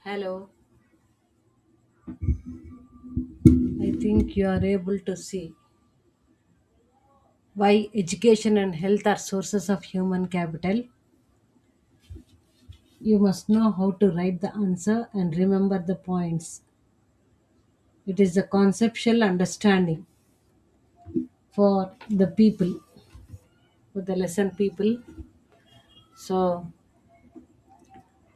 Hello, I think you are able to see why education and health are sources of human capital. You must know how to write the answer and remember the points. It is a conceptual understanding for the people, for the lesson people. So,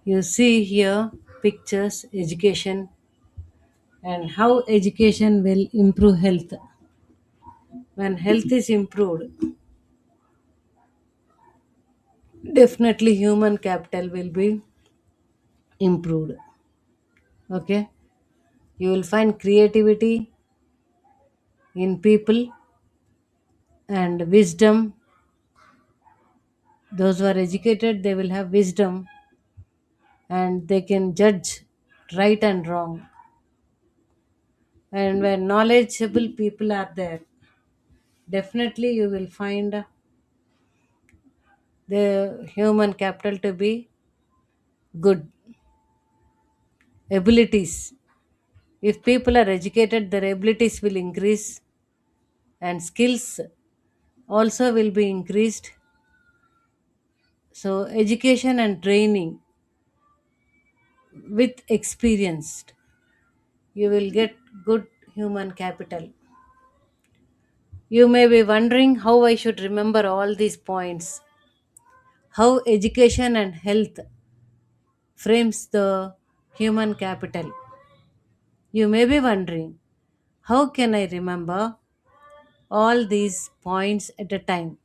you see here pictures, education, and how education will improve health. When health is improved, definitely human capital will be improved. Okay, you will find creativity in people and wisdom. Those who are educated, they will have wisdom and they can judge right and wrong. And when knowledgeable people are there, definitely you will find the human capital to be good. Abilities, if people are educated, their abilities will increase and skills also will be increased. So education and training with experienced, you will get good human capital. You may be wondering how I should remember all these points. How education and health frames the human capital. You may be wondering, how can I remember all these points at a time?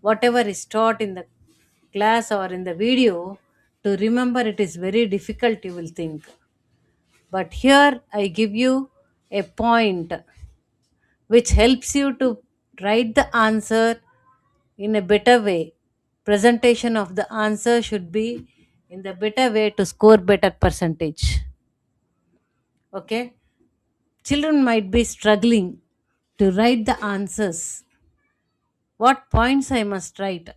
Whatever is taught in the class or in the video, to remember it is very difficult, you will think. But here I give you a point which helps you to write the answer in a better way. Presentation of the answer should be in the better way to score better percentage. Okay, children might be struggling to write the answers. What points I must write?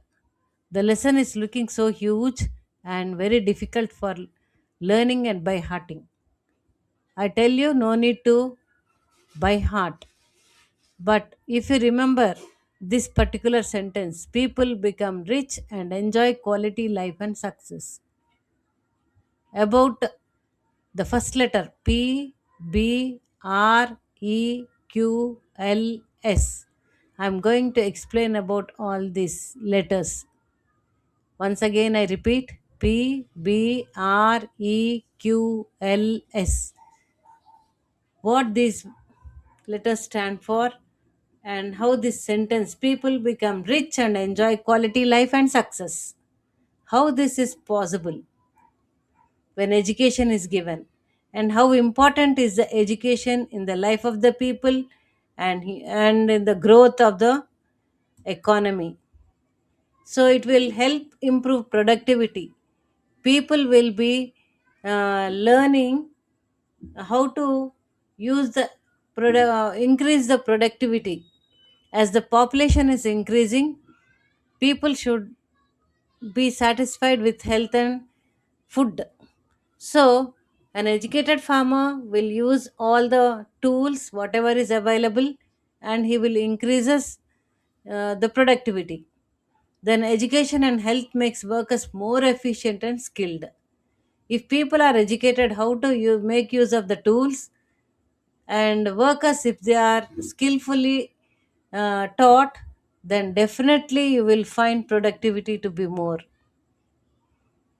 The lesson is looking so huge and very difficult for learning and by hearting. I tell you, no need to by heart. But if you remember this particular sentence, people become rich and enjoy quality life and success. About the first letter P, B, R, E, Q, L, S. I'm going to explain about all these letters. Once again, I repeat P, B, R, E, Q, L, S. What these letters stand for and how this sentence people become rich and enjoy quality life and success. How this is possible when education is given, and how important is the education in the life of the people and in the growth of the economy. So it will help improve productivity. People will be learning how to use the increase the productivity. As the population is increasing, people should be satisfied with health and food. So an educated farmer will use all the tools whatever is available, and he will increases the productivity. Then education and health makes workers more efficient and skilled. If people are educated how to make use of the tools, and workers if they are skillfully taught, then definitely you will find productivity to be more.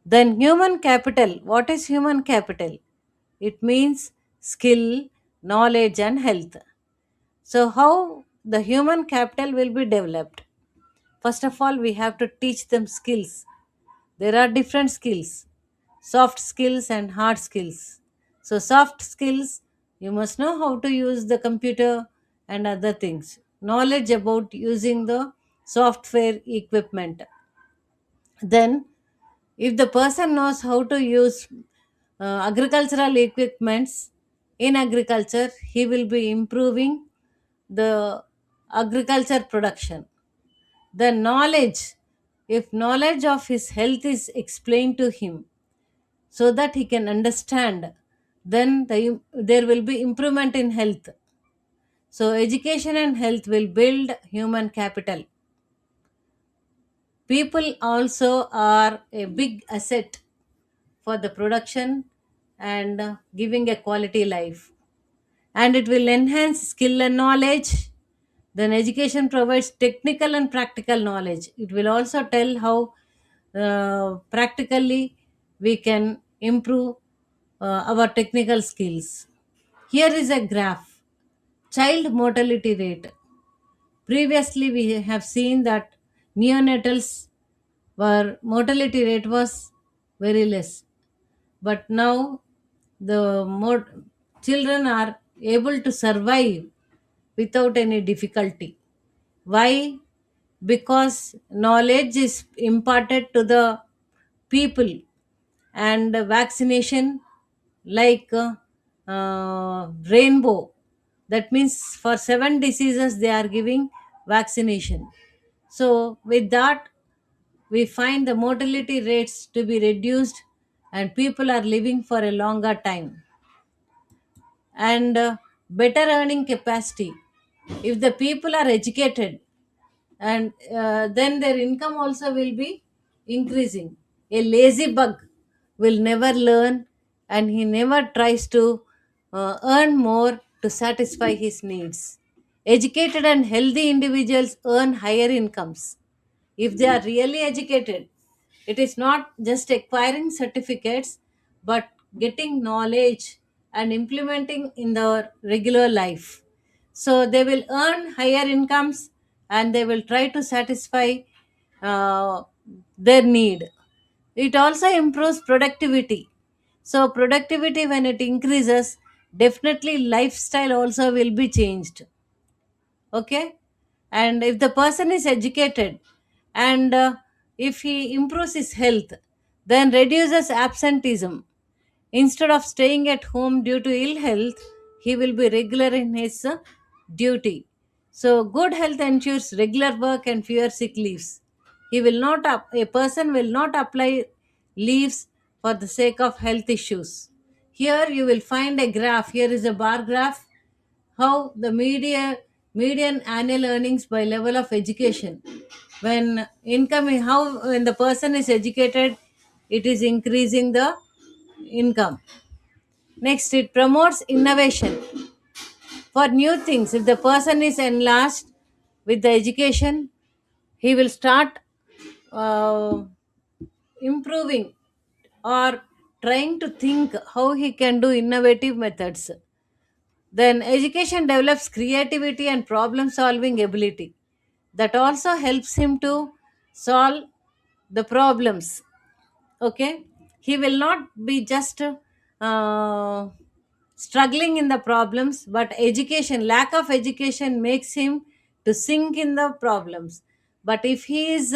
Then human capital, what is human capital? It means skill, knowledge and health. So how the human capital will be developed? First of all, we have to teach them skills. There are different skills, soft skills and hard skills. So soft skills, you must know how to use the computer and other things, knowledge about using the software equipment. Then if the person knows how to use agricultural equipments in agriculture, he will be improving the agriculture production. The knowledge, if knowledge of his health is explained to him, so that he can understand. Then there will be improvement in health. So education and health will build human capital. People also are a big asset for the production and giving a quality life. And it will enhance skill and knowledge. Then education provides technical and practical knowledge. It will also tell how practically we can improve our technical skills. Here is a graph: child mortality rate. Previously, we have seen that neonatals were mortality rate was very less, but now the more children are able to survive without any difficulty. Why? Because knowledge is imparted to the people, and vaccination, like rainbow, that means for 7 diseases they are giving vaccination. So with that, we find the mortality rates to be reduced, and people are living for a longer time. And better earning capacity. If the people are educated, and then their income also will be increasing. A lazy bug will never learn, and he never tries to earn more to satisfy his needs. Educated and healthy individuals earn higher incomes. If they are really educated, it is not just acquiring certificates, but getting knowledge and implementing in their regular life. So they will earn higher incomes, and they will try to satisfy uh, their need. It also improves productivity. So productivity, when it increases, definitely lifestyle also will be changed. Okay. And if the person is educated, and if he improves his health, then reduces absenteeism. Instead of staying at home due to ill health, he will be regular in his duty. So good health ensures regular work and fewer sick leaves. A person will not apply leaves for the sake of health issues. Here you will find a graph. Here is a bar graph, how the median annual earnings by level of education. When how when the person is educated, it is increasing the income. Next, it promotes innovation for new things. If the person is enlarged with the education, he will start uh, improving, or trying to think how he can do innovative methods. Then education develops creativity and problem solving ability. That also helps him to solve the problems. Okay. He will not be just struggling in the problems, but lack of education makes him to sink in the problems. But if he is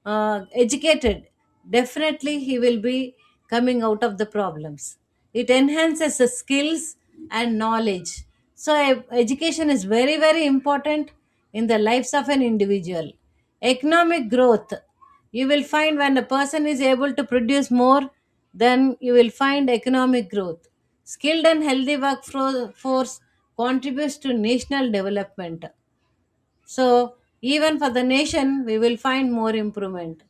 educated, definitely he will be coming out of the problems. It enhances the skills and knowledge. So education is very, very important in the lives of an individual. Economic growth. You will find when a person is able to produce more, then you will find economic growth. Skilled and healthy workforce contributes to national development. So even for the nation, we will find more improvement.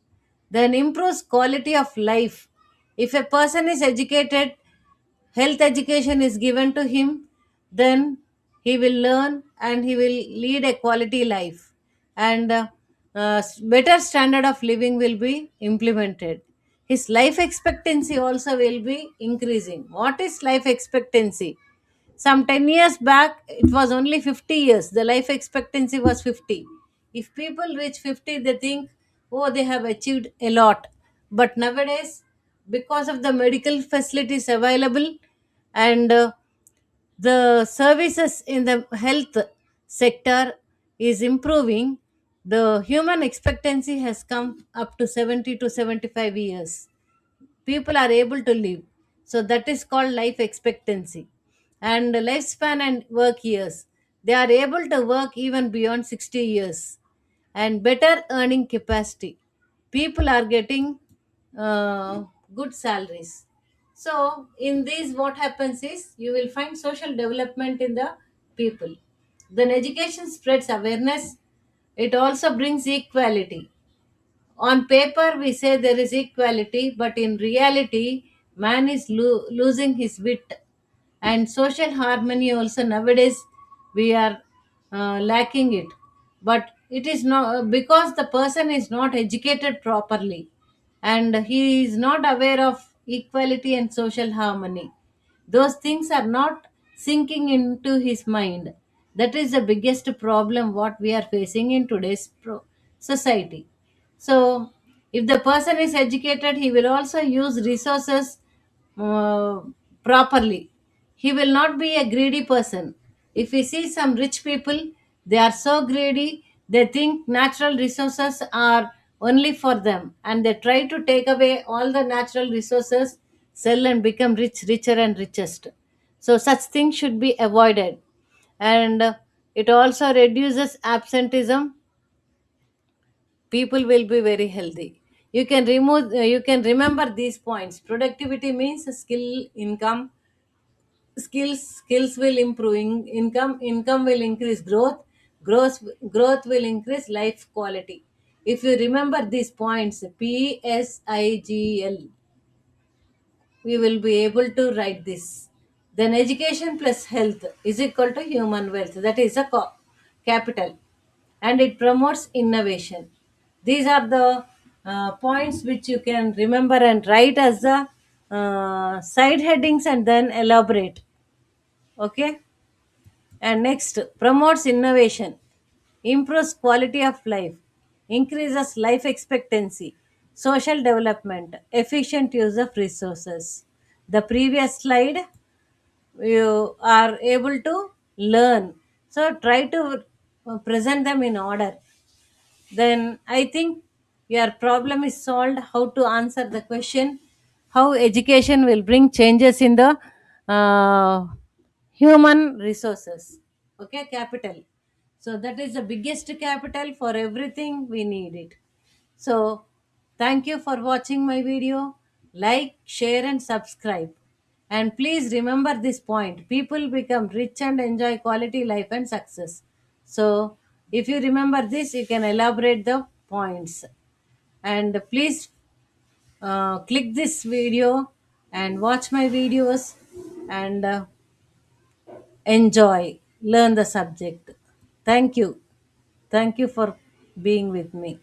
Then improves quality of life. If a person is educated, health education is given to him, then he will learn and he will lead a quality life. And better standard of living will be implemented. His life expectancy also will be increasing. What is life expectancy? Some 10 years back, it was only 50 years. The life expectancy was 50. If people reach 50, they think, oh, they have achieved a lot. But nowadays, because of the medical facilities available, and the services in the health sector is improving, the human expectancy has come up to 70 to 75 years. People are able to live. So that is called life expectancy. And lifespan and work years. They are able to work even beyond 60 years. And better earning capacity. People are getting good salaries. So in this, what happens is you will find social development in the people. Then education spreads awareness. It also brings equality. On paper, we say there is equality, but in reality, man is losing his wit. And social harmony also nowadays we are lacking it. But it is not because the person is not educated properly, and he is not aware of equality and social harmony. Those things are not sinking into his mind. That is the biggest problem what we are facing in today's society. So if the person is educated, he will also use resources uh, properly. He will not be a greedy person. If we see some rich people, they are so greedy, they think natural resources are only for them, and they try to take away all the natural resources, sell and become richer and richest. So such things should be avoided. And it also reduces absenteeism. People will be very healthy. You can remember these points. Productivity means skill, income. Skills will improve income will increase growth will increase life quality. If you remember these points, PSIGL, we will be able to write this. Then education plus health is equal to human wealth. That is a capital, and it promotes innovation. These are the points which you can remember and write as the side headings and then elaborate. Okay. And next, promotes innovation, improves quality of life, increases life expectancy, social development, efficient use of resources. The previous slide, you are able to learn. So try to present them in order. Then I think your problem is solved. How to answer the question, how education will bring changes in the uh, human resources. Okay, capital. So that is the biggest capital. For everything we need it. So thank you for watching my video. Like, share and subscribe. And please remember this point: people become rich and enjoy quality life and success. So if you remember this, you can elaborate the points. And please click this video and watch my videos, and enjoy, learn the subject. Thank you. Thank you for being with me.